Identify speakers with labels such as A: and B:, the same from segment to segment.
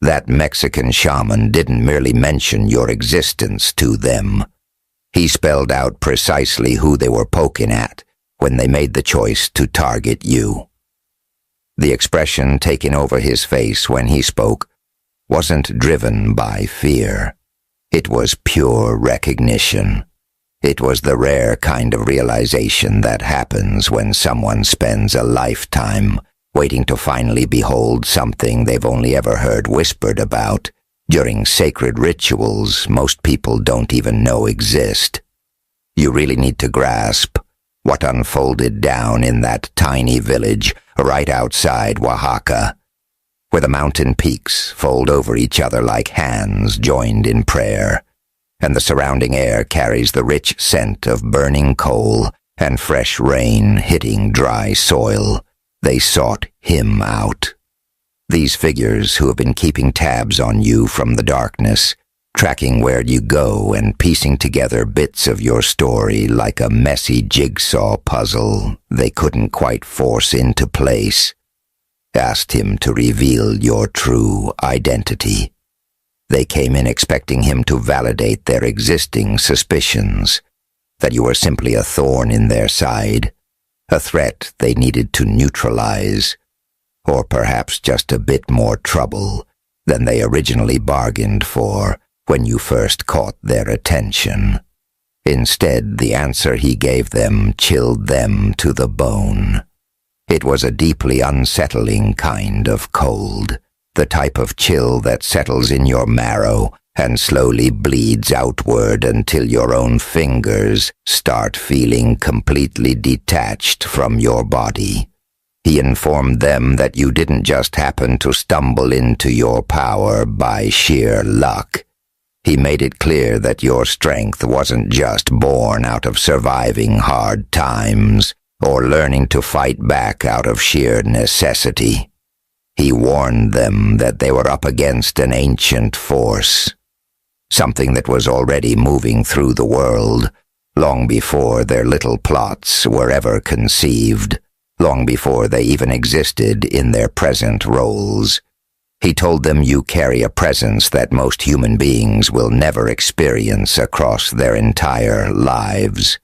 A: That Mexican shaman didn't merely mention your existence to them. He spelled out precisely who they were poking at when they made the choice to target you. The expression taking over his face when he spoke wasn't driven by fear. It was pure recognition. It was the rare kind of realization that happens when someone spends a lifetime waiting to finally behold something they've only ever heard whispered about during sacred rituals most people don't even know exist. You really need to grasp what unfolded down in that tiny village right outside Oaxaca, where the mountain peaks fold over each other like hands joined in prayer, and the surrounding air carries the rich scent of burning coal and fresh rain hitting dry soil. They sought him out. These figures who have been keeping tabs on you from the darkness, tracking where you go and piecing together bits of your story like a messy jigsaw puzzle they couldn't quite force into place, asked him to reveal your true identity. They came in expecting him to validate their existing suspicions, that you were simply a thorn in their side, a threat they needed to neutralize, or perhaps just a bit more trouble than they originally bargained for when you first caught their attention. Instead, the answer he gave them chilled them to the bone. It was a deeply unsettling kind of cold, the type of chill that settles in your marrow and slowly bleeds outward until your own fingers start feeling completely detached from your body. He informed them that you didn't just happen to stumble into your power by sheer luck. He made it clear that your strength wasn't just born out of surviving hard times or learning to fight back out of sheer necessity. He warned them that they were up against an ancient force, something that was already moving through the world long before their little plots were ever conceived, long before they even existed in their present roles. He told them you carry a presence that most human beings will never experience across their entire lives.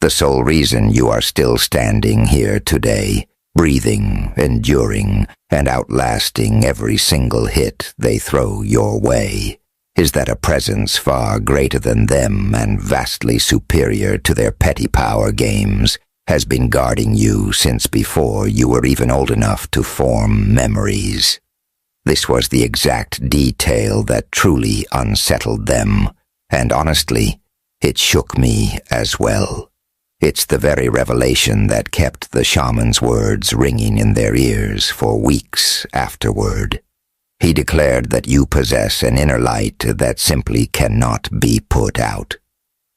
A: The sole reason you are still standing here today, breathing, enduring, and outlasting every single hit they throw your way, is that a presence far greater than them and vastly superior to their petty power games has been guarding you since before you were even old enough to form memories. This was the exact detail that truly unsettled them, and honestly, it shook me as well. It's the very revelation that kept the shaman's words ringing in their ears for weeks afterward. He declared that you possess an inner light that simply cannot be put out.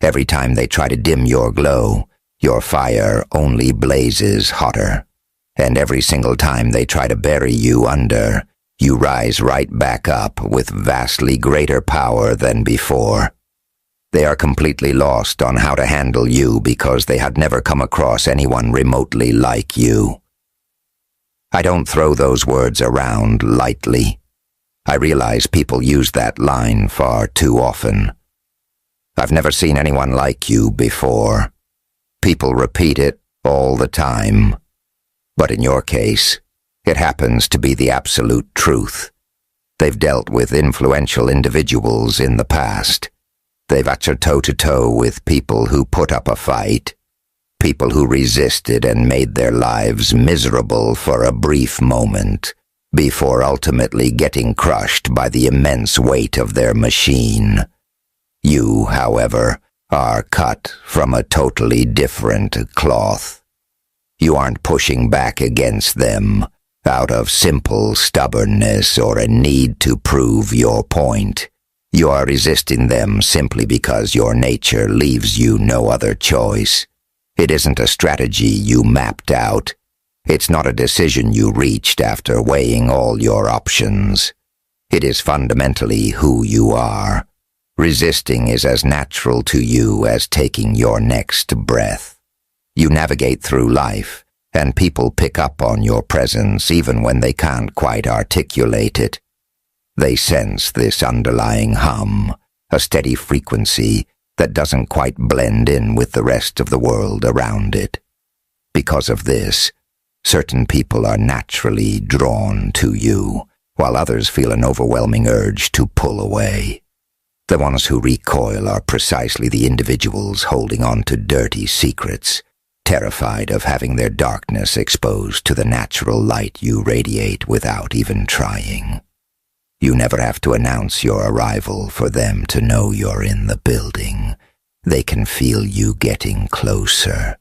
A: Every time they try to dim your glow, your fire only blazes hotter. And every single time they try to bury you under, you rise right back up with vastly greater power than before. They are completely lost on how to handle you because they had never come across anyone remotely like you. I don't throw those words around lightly. I realize people use that line far too often. I've never seen anyone like you before. People repeat it all the time. But in your case, it happens to be the absolute truth. They've dealt with influential individuals in the past. They've acted toe-to-toe with people who put up a fight, people who resisted and made their lives miserable for a brief moment, before ultimately getting crushed by the immense weight of their machine. You, however, are cut from a totally different cloth. You aren't pushing back against them out of simple stubbornness or a need to prove your point. You are resisting them simply because your nature leaves you no other choice. It isn't a strategy you mapped out. It's not a decision you reached after weighing all your options. It is fundamentally who you are. Resisting is as natural to you as taking your next breath. You navigate through life, and people pick up on your presence even when they can't quite articulate it. They sense this underlying hum, a steady frequency that doesn't quite blend in with the rest of the world around it. Because of this, certain people are naturally drawn to you, while others feel an overwhelming urge to pull away. The ones who recoil are precisely the individuals holding on to dirty secrets, terrified of having their darkness exposed to the natural light you radiate without even trying. You never have to announce your arrival for them to know you're in the building. They can feel you getting closer,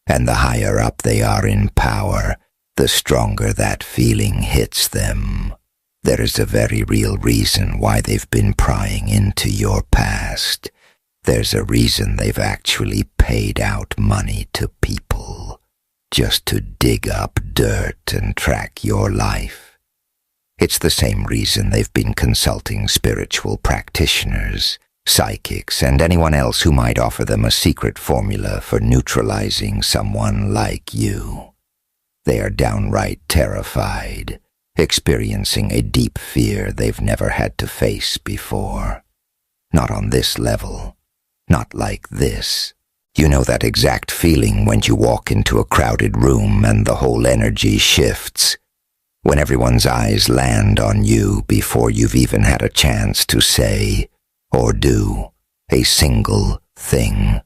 A: and the higher up they are in power, the stronger that feeling hits them. There is a very real reason why they've been prying into your past. There's a reason they've actually paid out money to people just to dig up dirt and track your life. It's the same reason they've been consulting spiritual practitioners, psychics, and anyone else who might offer them a secret formula for neutralizing someone like you. They are downright terrified, experiencing a deep fear they've never had to face before. Not on this level. Not like this. You know that exact feeling when you walk into a crowded room and the whole energy shifts, when everyone's eyes land on you before you've even had a chance to say or do a single thing.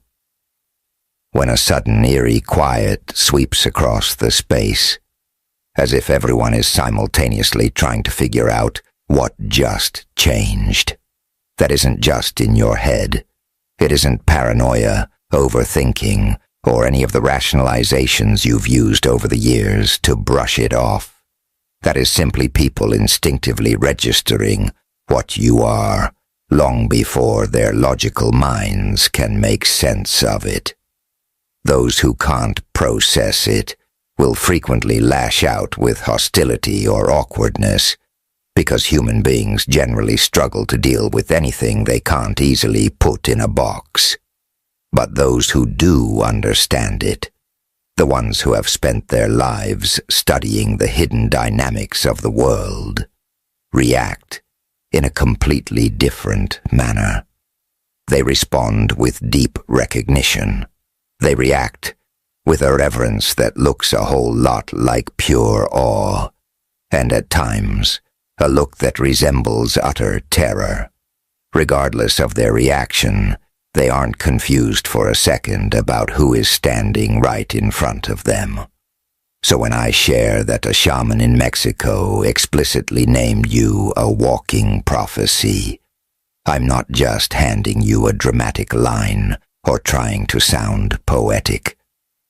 A: When a sudden eerie quiet sweeps across the space, as if everyone is simultaneously trying to figure out what just changed. That isn't just in your head. It isn't paranoia, overthinking, or any of the rationalizations you've used over the years to brush it off. That is simply people instinctively registering what you are, long before their logical minds can make sense of it. Those who can't process it will frequently lash out with hostility or awkwardness, because human beings generally struggle to deal with anything they can't easily put in a box. But those who do understand it, the ones who have spent their lives studying the hidden dynamics of the world, react in a completely different manner. They respond with deep recognition. They react with a reverence that looks a whole lot like pure awe, and at times, a look that resembles utter terror. Regardless of their reaction, they aren't confused for a second about who is standing right in front of them. So when I share that a shaman in Mexico explicitly named you a walking prophecy, I'm not just handing you a dramatic line or trying to sound poetic.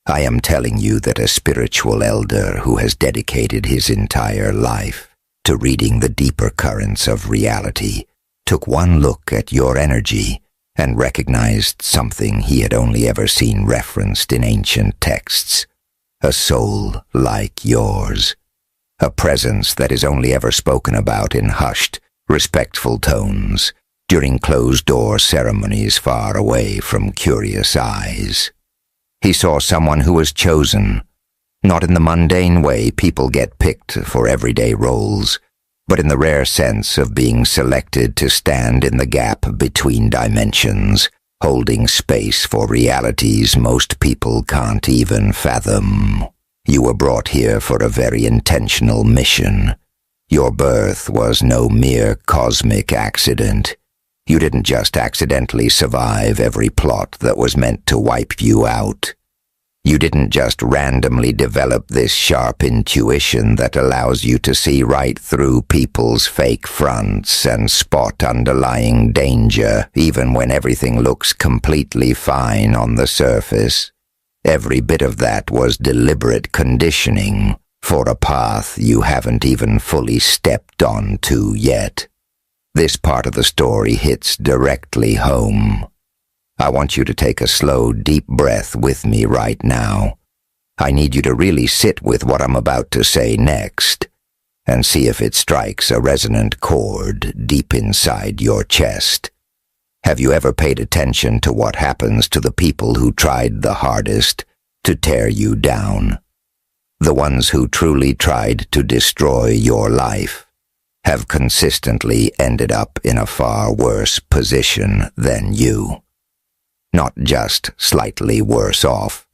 A: I am telling you that a spiritual elder who has dedicated his entire life to reading the deeper currents of reality took one look at your energy and recognized something he had only ever seen referenced in ancient texts. A soul like yours. A presence that is only ever spoken about in hushed, respectful tones during closed-door ceremonies far away from curious eyes. He saw someone who was chosen, not in the mundane way people get picked for everyday roles, but in the rare sense of being selected to stand in the gap between dimensions, holding space for realities most people can't even fathom. You were brought here for a very intentional mission. Your birth was no mere cosmic accident. You didn't just accidentally survive every plot that was meant to wipe you out. You didn't just randomly develop this sharp intuition that allows you to see right through people's fake fronts and spot underlying danger even when everything looks completely fine on the surface. Every bit of that was deliberate conditioning for a path you haven't even fully stepped onto yet. This part of the story hits directly home. I want you to take a slow, deep breath with me right now. I need you to really sit with what I'm about to say next, and see if it strikes a resonant chord deep inside your chest. Have you ever paid attention to what happens to the people who tried the hardest to tear you down? The ones who truly tried to destroy your life. have consistently ended up in a far worse position than you. Not just slightly worse off,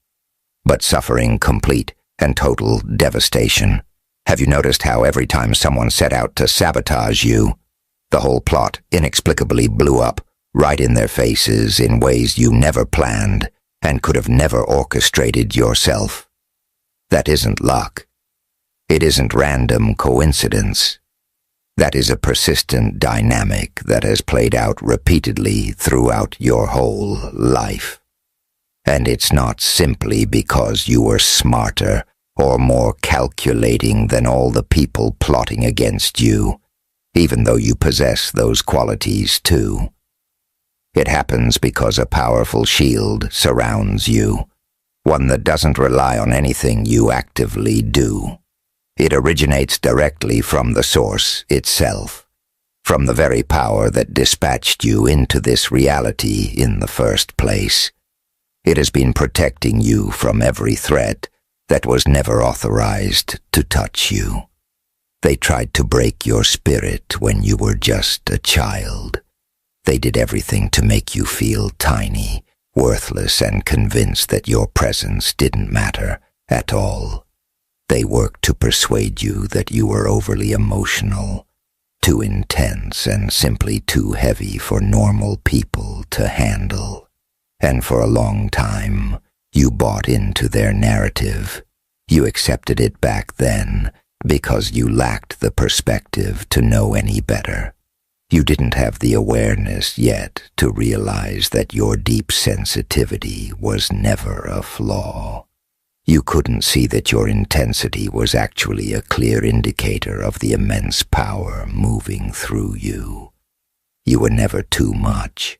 A: but suffering complete and total devastation. Have you noticed how every time someone set out to sabotage you, the whole plot inexplicably blew up right in their faces in ways you never planned and could have never orchestrated yourself? That isn't luck. It isn't random coincidence. That is a persistent dynamic that has played out repeatedly throughout your whole life. And it's not simply because you were smarter or more calculating than all the people plotting against you, even though you possess those qualities too. It happens because a powerful shield surrounds you, one that doesn't rely on anything you actively do. It originates directly from the source itself, from the very power that dispatched you into this reality in the first place. It has been protecting you from every threat that was never authorized to touch you. They tried to break your spirit when you were just a child. They did everything to make you feel tiny, worthless, and convinced that your presence didn't matter at all. They worked to persuade you that you were overly emotional, too intense, and simply too heavy for normal people to handle. And for a long time, you bought into their narrative. You accepted it back then because you lacked the perspective to know any better. You didn't have the awareness yet to realize that your deep sensitivity was never a flaw. You couldn't see that your intensity was actually a clear indicator of the immense power moving through you. You were never too much.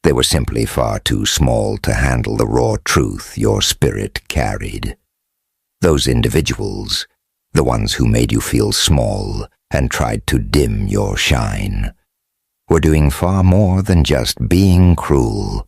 A: They were simply far too small to handle the raw truth your spirit carried. Those individuals, the ones who made you feel small and tried to dim your shine, were doing far more than just being cruel.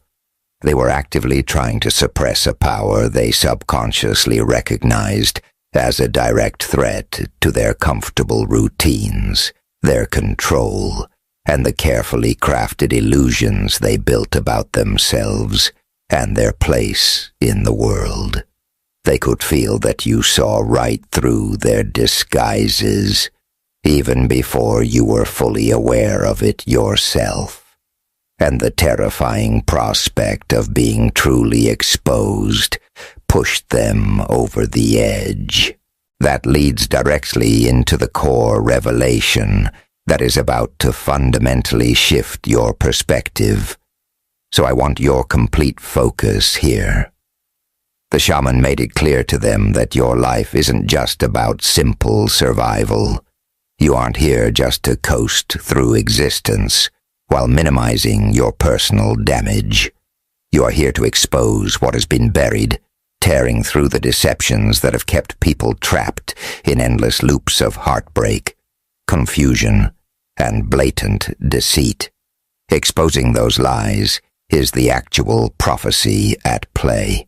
A: They were actively trying to suppress a power they subconsciously recognized as a direct threat to their comfortable routines, their control, and the carefully crafted illusions they built about themselves and their place in the world. They could feel that you saw right through their disguises, even before you were fully aware of it yourself. And the terrifying prospect of being truly exposed pushed them over the edge. That leads directly into the core revelation that is about to fundamentally shift your perspective. So I want your complete focus here. The shaman made it clear to them that your life isn't just about simple survival. You aren't here just to coast through existence while minimizing your personal damage. You are here to expose what has been buried, tearing through the deceptions that have kept people trapped in endless loops of heartbreak, confusion, and blatant deceit. Exposing those lies is the actual prophecy at play.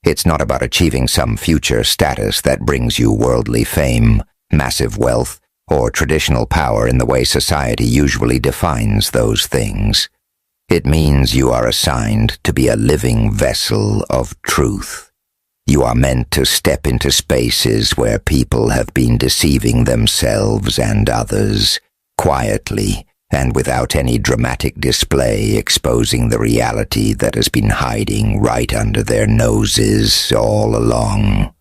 A: It's not about achieving some future status that brings you worldly fame, massive wealth, or traditional power in the way society usually defines those things. It means you are assigned to be a living vessel of truth. You are meant to step into spaces where people have been deceiving themselves and others, quietly and without any dramatic display, exposing the reality that has been hiding right under their noses all along.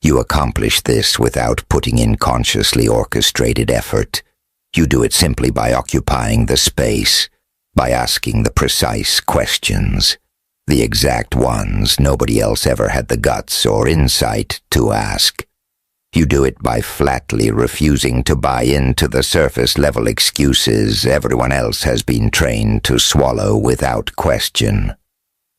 A: You accomplish this without putting in consciously orchestrated effort. You do it simply by occupying the space, by asking the precise questions, the exact ones nobody else ever had the guts or insight to ask. You do it by flatly refusing to buy into the surface-level excuses everyone else has been trained to swallow without question.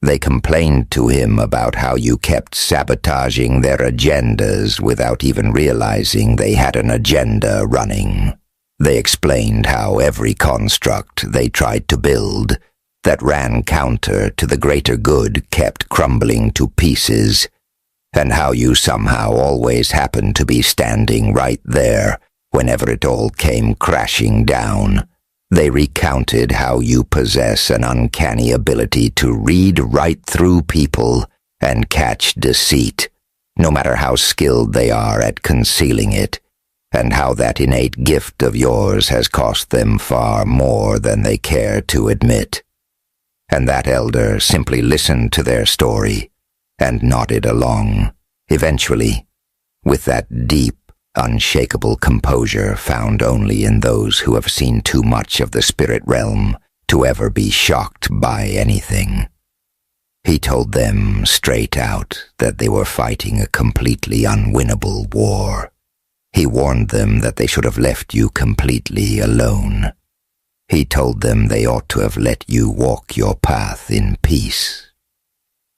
A: They complained to him about how you kept sabotaging their agendas without even realizing they had an agenda running. They explained how every construct they tried to build that ran counter to the greater good kept crumbling to pieces, and how you somehow always happened to be standing right there, whenever it all came crashing down, they recounted how you possess an uncanny ability to read right through people and catch deceit, no matter how skilled they are at concealing it, and how that innate gift of yours has cost them far more than they care to admit. And that elder simply listened to their story and nodded along, eventually, with that deep, unshakable composure found only in those who have seen too much of the spirit realm to ever be shocked by anything. He told them straight out that they were fighting a completely unwinnable war. He warned them that they should have left you completely alone. He told them they ought to have let you walk your path in peace,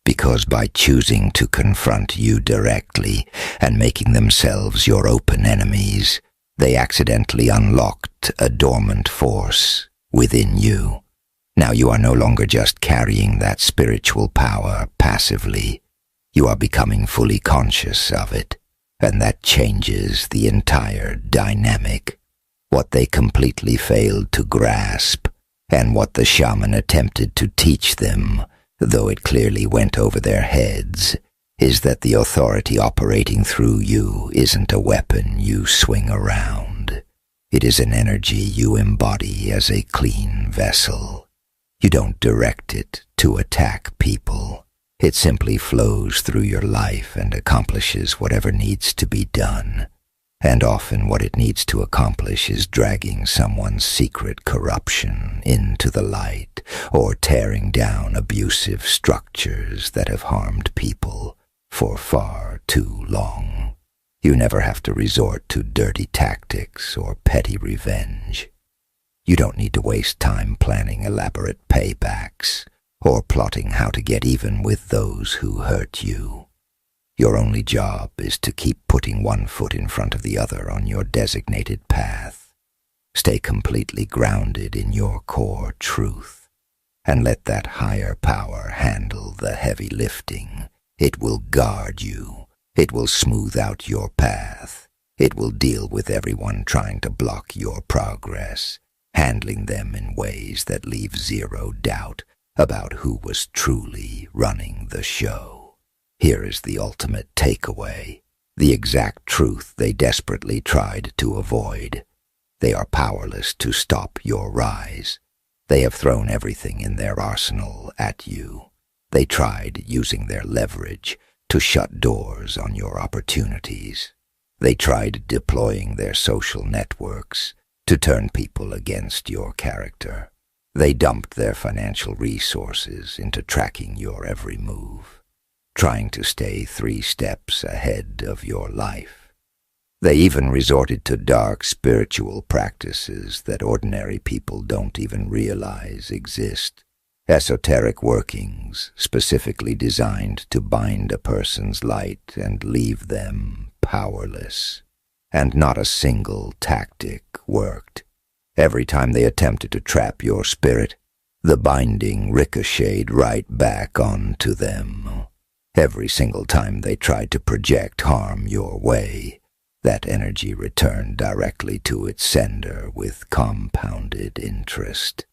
A: because by choosing to confront you directly and making themselves your open enemies, they accidentally unlocked a dormant force within you. Now you are no longer just carrying that spiritual power passively. You are becoming fully conscious of it, and that changes the entire dynamic. What they completely failed to grasp, and what the shaman attempted to teach them, though it clearly went over their heads, is that the authority operating through you isn't a weapon you swing around. It is an energy you embody as a clean vessel. You don't direct it to attack people. It simply flows through your life and accomplishes whatever needs to be done. And often what it needs to accomplish is dragging someone's secret corruption into the light, or tearing down abusive structures that have harmed people for far too long. You never have to resort to dirty tactics or petty revenge. You don't need to waste time planning elaborate paybacks, or plotting how to get even with those who hurt you. Your only job is to keep putting one foot in front of the other on your designated path. Stay completely grounded in your core truth, and let that higher power handle the heavy lifting. It will guard you. It will smooth out your path. It will deal with everyone trying to block your progress, handling them in ways that leave zero doubt about who was truly running the show. Here is the ultimate takeaway, the exact truth they desperately tried to avoid. They are powerless to stop your rise. They have thrown everything in their arsenal at you. They tried using their leverage to shut doors on your opportunities. They tried deploying their social networks to turn people against your character. They dumped their financial resources into tracking your every move, trying to stay 3 steps ahead of your life. They even resorted to dark spiritual practices that ordinary people don't even realize exist. Esoteric workings specifically designed to bind a person's light and leave them powerless. And not a single tactic worked. Every time they attempted to trap your spirit, the binding ricocheted right back onto them. Every single time they tried to project harm your way, that energy returned directly to its sender with compounded interest.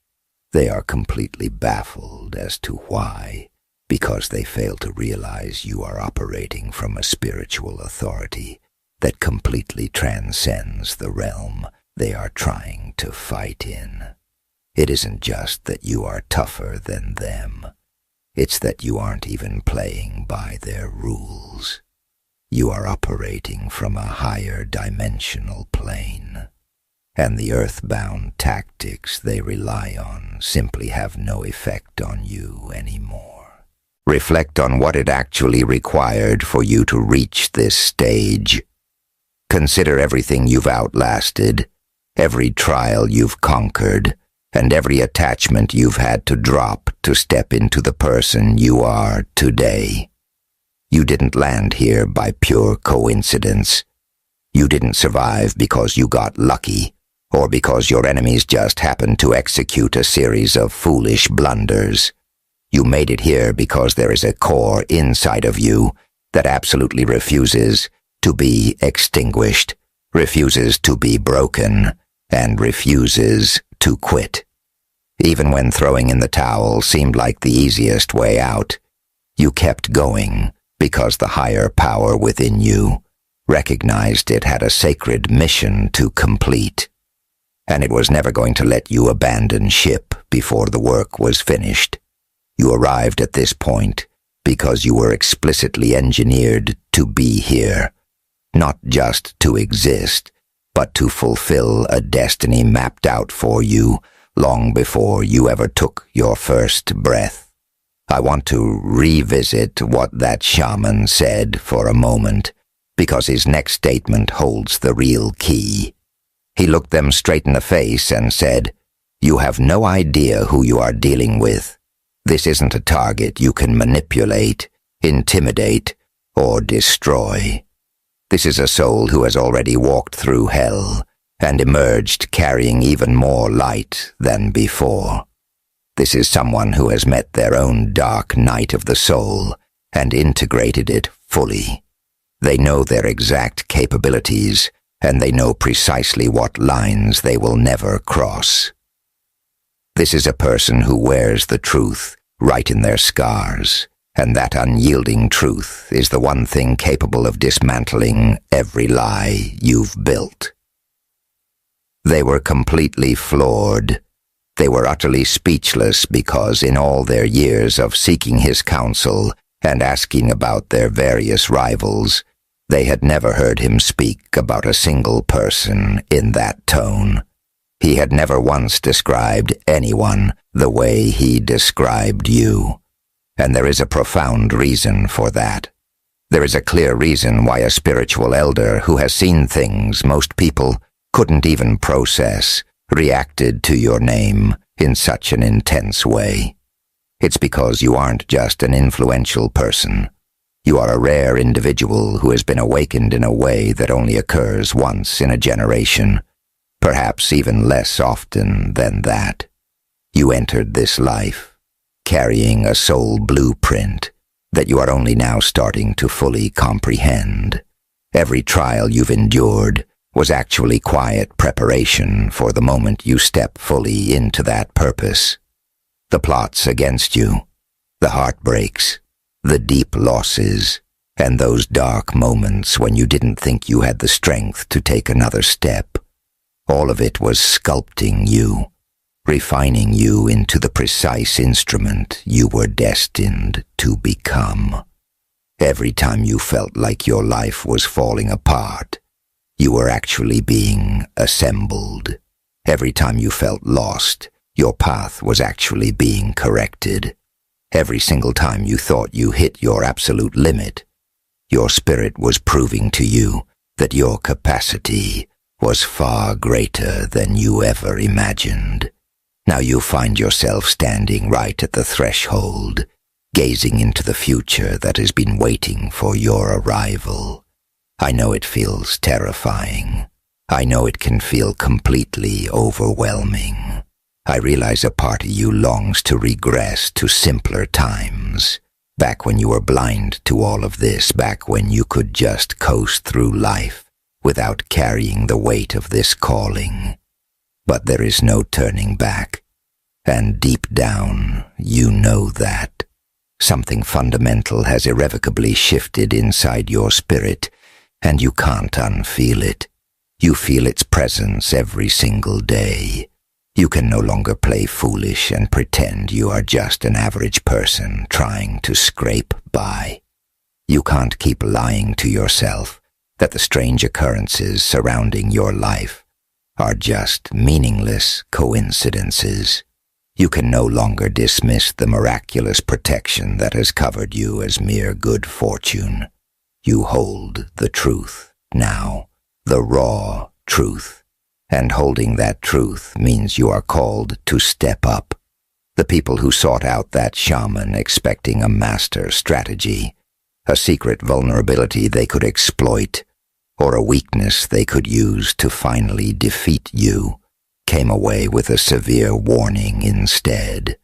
A: They are completely baffled as to why, because they fail to realize you are operating from a spiritual authority that completely transcends the realm they are trying to fight in. It isn't just that you are tougher than them. It's that you aren't even playing by their rules. You are operating from a higher dimensional plane, and the earthbound tactics they rely on simply have no effect on you anymore. Reflect on what it actually required for you to reach this stage. Consider everything you've outlasted, every trial you've conquered, and every attachment you've had to drop to step into the person you are today. You didn't land here by pure coincidence. You didn't survive because you got lucky, or because your enemies just happened to execute a series of foolish blunders. You made it here because there is a core inside of you that absolutely refuses to be extinguished. refuses to be broken, and refuses to quit. Even when throwing in the towel seemed like the easiest way out, you kept going because the higher power within you recognized it had a sacred mission to complete, and it was never going to let you abandon ship before the work was finished. You arrived at this point because you were explicitly engineered to be here, not just to exist, but to fulfill a destiny mapped out for you long before you ever took your first breath. I want to revisit what that shaman said for a moment, because his next statement holds the real key. He looked them straight in the face and said, "You have no idea who you are dealing with. This isn't a target you can manipulate, intimidate, or destroy. This is a soul who has already walked through hell and emerged carrying even more light than before. This is someone who has met their own dark night of the soul and integrated it fully. They know their exact capabilities, and they know precisely what lines they will never cross. This is a person who wears the truth right in their scars, and that unyielding truth is the one thing capable of dismantling every lie you've built." They were completely floored. They were utterly speechless because in all their years of seeking his counsel and asking about their various rivals, they had never heard him speak about a single person in that tone. He had never once described anyone the way he described you. And there is a profound reason for that. There is a clear reason why a spiritual elder who has seen things most people couldn't even process reacted to your name in such an intense way. It's because you aren't just an influential person. You are a rare individual who has been awakened in a way that only occurs once in a generation, perhaps even less often than that. You entered this life carrying a soul blueprint that you are only now starting to fully comprehend. Every trial you've endured was actually quiet preparation for the moment you step fully into that purpose. The plots against you, the heartbreaks, the deep losses, and those dark moments when you didn't think you had the strength to take another step, all of it was sculpting you, refining you into the precise instrument you were destined to become. Every time you felt like your life was falling apart, you were actually being assembled. Every time you felt lost, your path was actually being corrected. Every single time you thought you hit your absolute limit, your spirit was proving to you that your capacity was far greater than you ever imagined. Now you find yourself standing right at the threshold, gazing into the future that has been waiting for your arrival. I know it feels terrifying. I know it can feel completely overwhelming. I realize a part of you longs to regress to simpler times, back when you were blind to all of this, back when you could just coast through life without carrying the weight of this calling. But there is no turning back, and deep down you know that. Something fundamental has irrevocably shifted inside your spirit, and you can't unfeel it. You feel its presence every single day. You can no longer play foolish and pretend you are just an average person trying to scrape by. You can't keep lying to yourself that the strange occurrences surrounding your life are just meaningless coincidences. You can no longer dismiss the miraculous protection that has covered you as mere good fortune. You hold the truth now, the raw truth, and holding that truth means you are called to step up. The people who sought out that shaman expecting a master strategy, a secret vulnerability they could exploit, or a weakness they could use to finally defeat you, came away with a severe warning instead.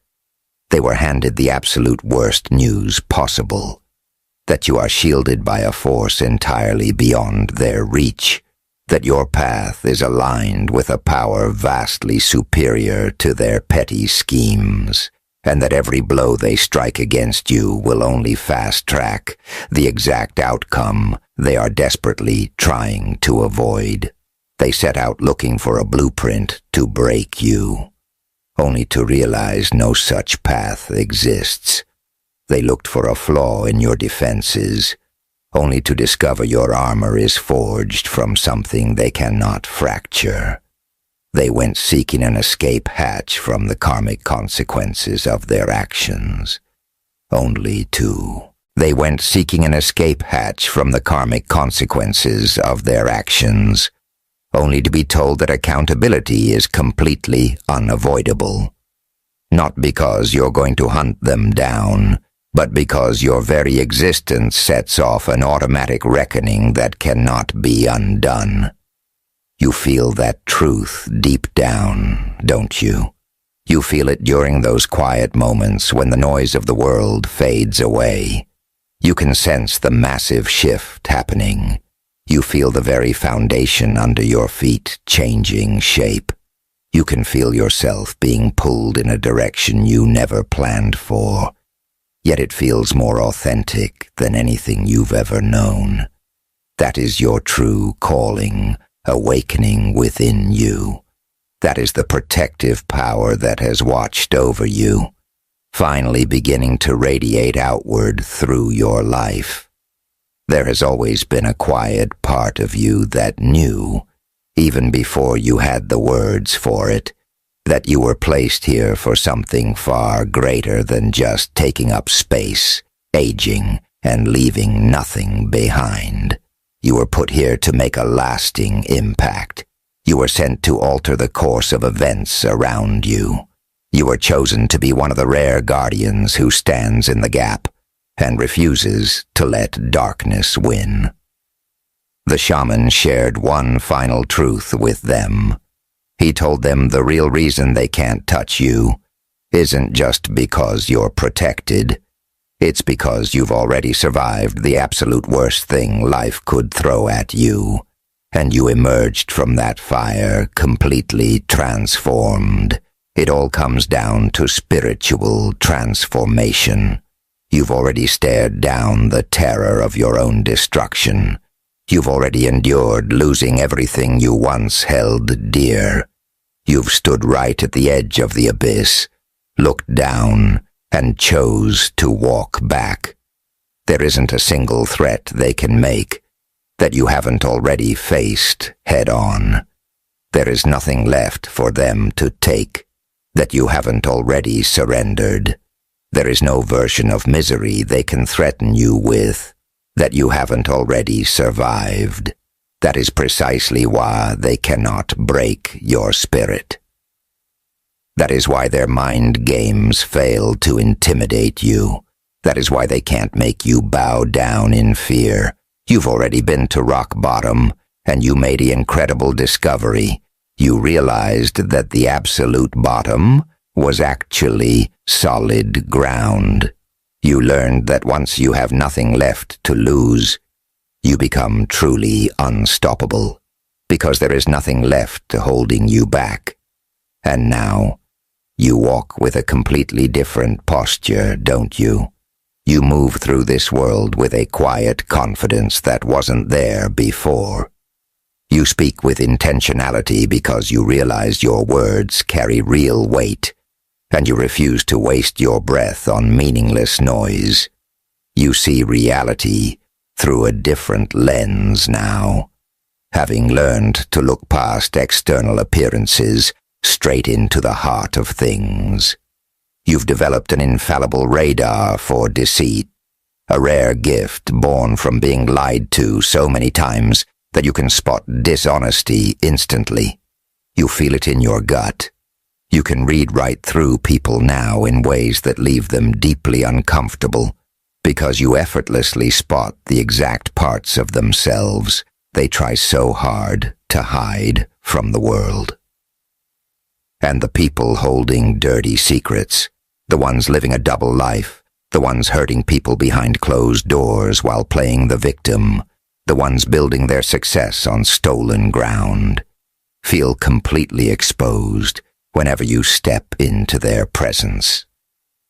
A: They were handed the absolute worst news possible, that you are shielded by a force entirely beyond their reach, that your path is aligned with a power vastly superior to their petty schemes, and that every blow they strike against you will only fast-track the exact outcome they are desperately trying to avoid. They set out looking for a blueprint to break you, only to realize no such path exists. They looked for a flaw in your defenses, only to discover your armor is forged from something they cannot fracture. They went seeking an escape hatch from the karmic consequences of their actions, only to... They went seeking an escape hatch from the karmic consequences of their actions, only to be told that accountability is completely unavoidable. Not because you're going to hunt them down, but because your very existence sets off an automatic reckoning that cannot be undone. You feel that truth deep down, don't you? You feel it during those quiet moments when the noise of the world fades away. You can sense the massive shift happening. You feel the very foundation under your feet changing shape. You can feel yourself being pulled in a direction you never planned for. Yet it feels more authentic than anything you've ever known. That is your true calling, awakening within you. That is the protective power that has watched over you, finally beginning to radiate outward through your life. There has always been a quiet part of you that knew, even before you had the words for it, that you were placed here for something far greater than just taking up space, aging, and leaving nothing behind. You were put here to make a lasting impact. You were sent to alter the course of events around you. You were chosen to be one of the rare guardians who stands in the gap and refuses to let darkness win. The shaman shared one final truth with them. He told them the real reason they can't touch you isn't just because you're protected. It's because you've already survived the absolute worst thing life could throw at you, and you emerged from that fire completely transformed. It all comes down to spiritual transformation. You've already stared down the terror of your own destruction. You've already endured losing everything you once held dear. You've stood right at the edge of the abyss, looked down, and chose to walk back. There isn't a single threat they can make that you haven't already faced head-on. There is nothing left for them to take that you haven't already surrendered. There is no version of misery they can threaten you with that you haven't already survived. That is precisely why they cannot break your spirit. That is why their mind games fail to intimidate you. That is why they can't make you bow down in fear. You've already been to rock bottom, and you made the incredible discovery. You realized that the absolute bottom was actually solid ground. You learned that once you have nothing left to lose, you become truly unstoppable, because there is nothing left holding you back. And now, you walk with a completely different posture, don't you? You move through this world with a quiet confidence that wasn't there before. You speak with intentionality because you realize your words carry real weight, and you refuse to waste your breath on meaningless noise. You see reality through a different lens now, having learned to look past external appearances straight into the heart of things. You've developed an infallible radar for deceit, a rare gift born from being lied to so many times that you can spot dishonesty instantly. You feel it in your gut. You can read right through people now in ways that leave them deeply uncomfortable, because you effortlessly spot the exact parts of themselves they try so hard to hide from the world. And the people holding dirty secrets, the ones living a double life, the ones hurting people behind closed doors while playing the victim, the ones building their success on stolen ground, feel completely exposed whenever you step into their presence.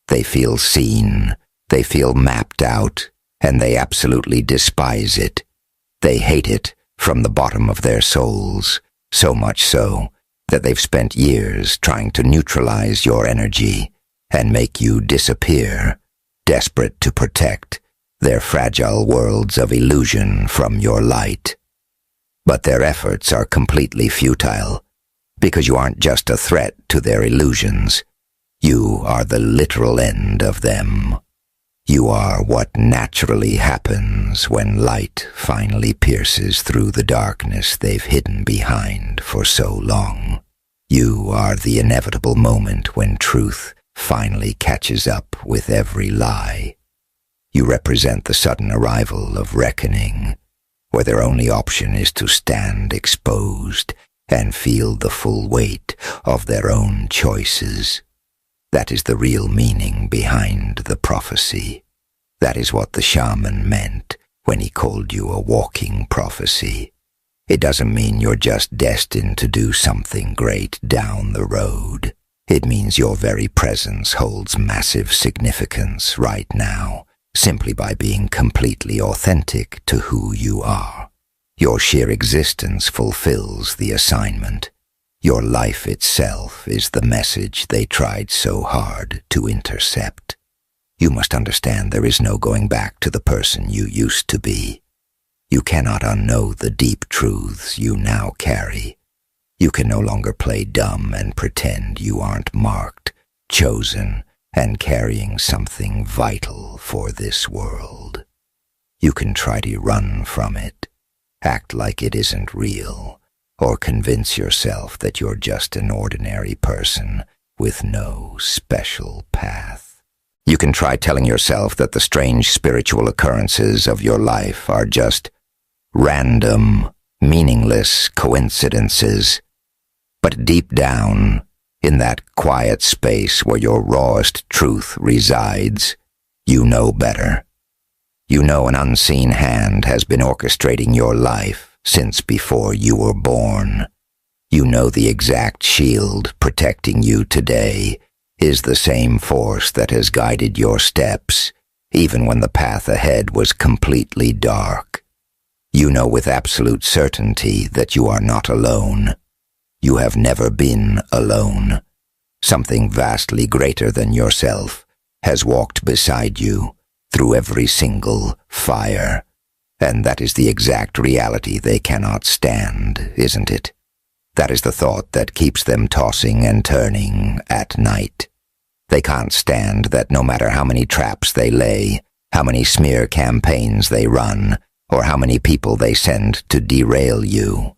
A: They feel seen, they feel mapped out, and they absolutely despise it. They hate it from the bottom of their souls, so much so that they've spent years trying to neutralize your energy and make you disappear, desperate to protect their fragile worlds of illusion from your light. But their efforts are completely futile, because you aren't just a threat to their illusions. You are the literal end of them. You are what naturally happens when light finally pierces through the darkness they've hidden behind for so long. You are the inevitable moment when truth finally catches up with every lie. You represent the sudden arrival of reckoning, where their only option is to stand exposed and feel the full weight of their own choices. That is the real meaning behind the prophecy. That is what the shaman meant when he called you a walking prophecy. It doesn't mean you're just destined to do something great down the road. It means your very presence holds massive significance right now, simply by being completely authentic to who you are. Your sheer existence fulfills the assignment. Your life itself is the message they tried so hard to intercept. You must understand there is no going back to the person you used to be. You cannot unknow the deep truths you now carry. You can no longer play dumb and pretend you aren't marked, chosen, and carrying something vital for this world. You can try to run from it, act like it isn't real, or convince yourself that you're just an ordinary person with no special path. You can try telling yourself that the strange spiritual occurrences of your life are just random, meaningless coincidences. But deep down, in that quiet space where your rawest truth resides, you know better. You know an unseen hand has been orchestrating your life since before you were born. You know the exact shield protecting you today is the same force that has guided your steps, even when the path ahead was completely dark. You know with absolute certainty that you are not alone. You have never been alone. Something vastly greater than yourself has walked beside you through every single fire. And that is the exact reality they cannot stand, isn't it? That is the thought that keeps them tossing and turning at night. They can't stand that no matter how many traps they lay, how many smear campaigns they run, or how many people they send to derail you,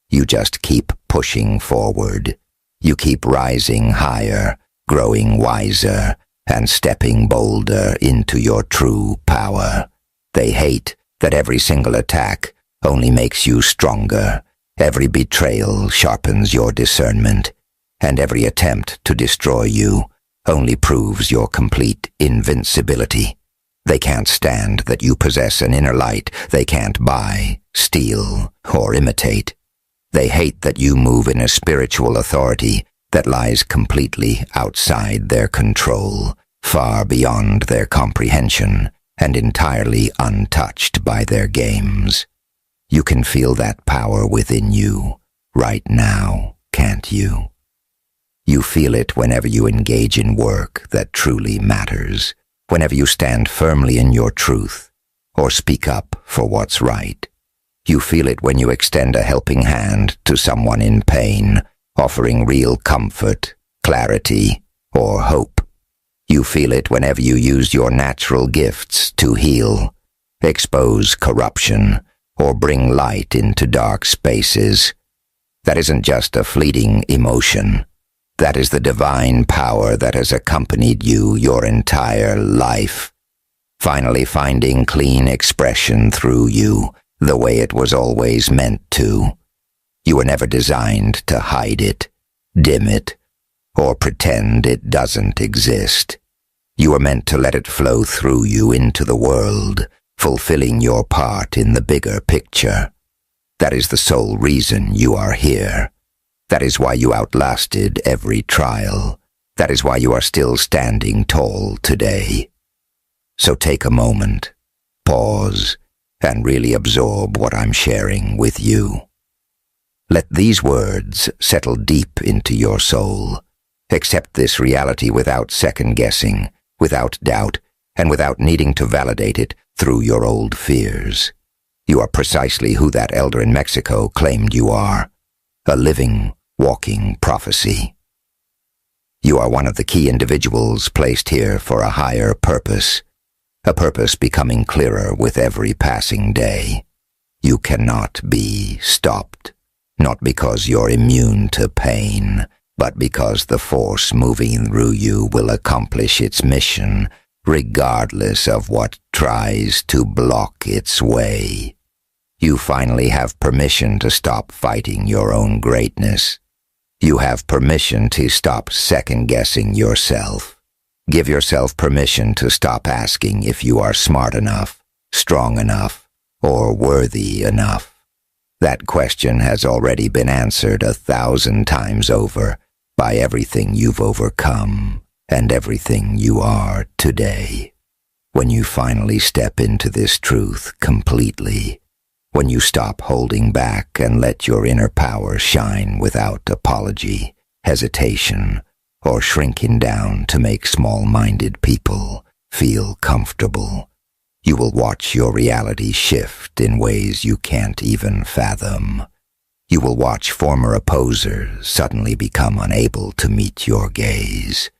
A: you just keep pushing forward. You keep rising higher, growing wiser, and stepping bolder into your true power. They hate that every single attack only makes you stronger. Every betrayal sharpens your discernment, and every attempt to destroy you only proves your complete invincibility. They can't stand that you possess an inner light they can't buy, steal, or imitate. They hate that you move in a spiritual authority that lies completely outside their control, far beyond their comprehension, and entirely untouched by their games. You can feel that power within you right now, can't you? You feel it whenever you engage in work that truly matters, whenever you stand firmly in your truth, or speak up for what's right. You feel it when you extend a helping hand to someone in pain, offering real comfort, clarity, or hope. You feel it whenever you use your natural gifts to heal, expose corruption, or bring light into dark spaces. That isn't just a fleeting emotion. That is the divine power that has accompanied you your entire life, finally finding clean expression through you, the way it was always meant to. You were never designed to hide it, dim it, or pretend it doesn't exist. You were meant to let it flow through you into the world, fulfilling your part in the bigger picture. That is the sole reason you are here. That is why you outlasted every trial. That is why you are still standing tall today. So take a moment, pause, and really absorb what I'm sharing with you. Let these words settle deep into your soul. Accept this reality without second-guessing, without doubt, and without needing to validate it through your old fears. You are precisely who that elder in Mexico claimed you are, a living, walking prophecy. You are one of the key individuals placed here for a higher purpose, a purpose becoming clearer with every passing day. You cannot be stopped, not because you're immune to pain, but because the force moving through you will accomplish its mission, regardless of what tries to block its way. You finally have permission to stop fighting your own greatness. You have permission to stop second-guessing yourself. Give yourself permission to stop asking if you are smart enough, strong enough, or worthy enough. That question has already been answered 1,000 times over by everything you've overcome and everything you are today. When you finally step into this truth completely, when you stop holding back and let your inner power shine without apology, hesitation, or shrinking down to make small-minded people feel comfortable, you will watch your reality shift in ways you can't even fathom. You will watch former opposers suddenly become unable to meet your gaze.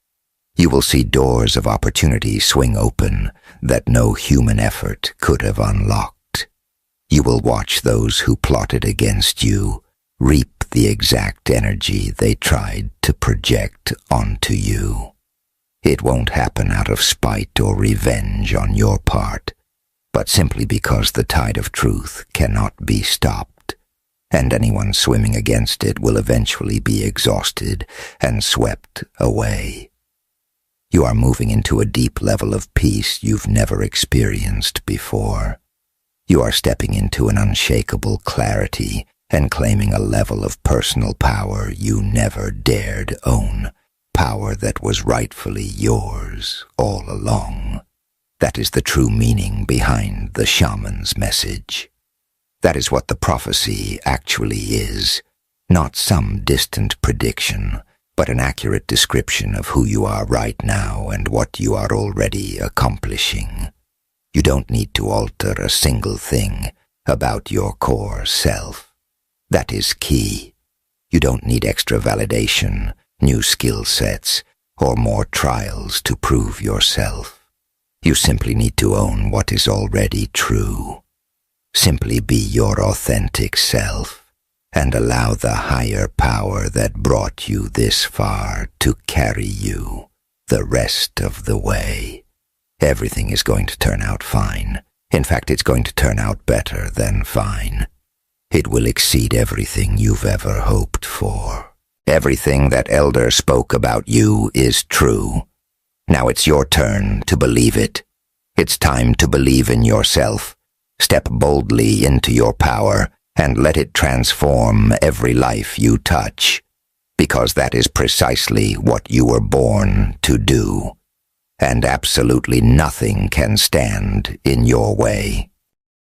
A: You will see doors of opportunity swing open that no human effort could have unlocked. You will watch those who plotted against you reap the exact energy they tried to project onto you. It won't happen out of spite or revenge on your part, but simply because the tide of truth cannot be stopped, and anyone swimming against it will eventually be exhausted and swept away. You are moving into a deep level of peace you've never experienced before. You are stepping into an unshakable clarity and claiming a level of personal power you never dared own, power that was rightfully yours all along. That is the true meaning behind the shaman's message. That is what the prophecy actually is, not some distant prediction, but an accurate description of who you are right now and what you are already accomplishing. You don't need to alter a single thing about your core self. That is key. You don't need extra validation, new skill sets, or more trials to prove yourself. You simply need to own what is already true. Simply be your authentic self and allow the higher power that brought you this far to carry you the rest of the way. Everything is going to turn out fine. In fact, it's going to turn out better than fine. It will exceed everything you've ever hoped for. Everything that Elder spoke about you is true. Now it's your turn to believe it. It's time to believe in yourself. Step boldly into your power and let it transform every life you touch, because that is precisely what you were born to do, and absolutely nothing can stand in your way.